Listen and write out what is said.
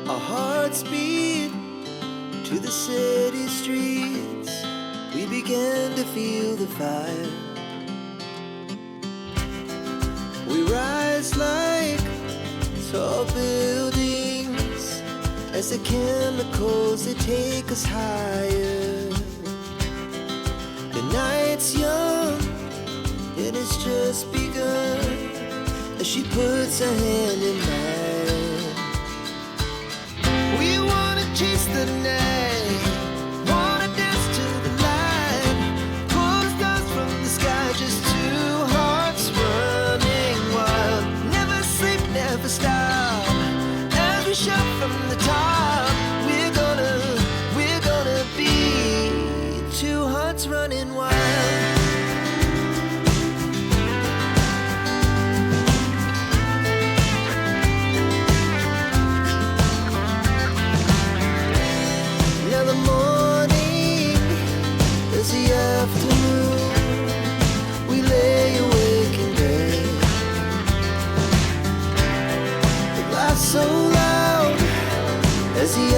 Our hearts beat to the city streets. We began to feel the fire. We rise like tall buildings as the chemicals, they take us higher. The night's young and it's just begun as she puts her hand in mine. We wanna chase the night, wanna dance to the light, pull the stars from the sky, just two hearts running wild. Never sleep, never stop, as we shout from the top. We're gonna be two hearts running wild. So loud as the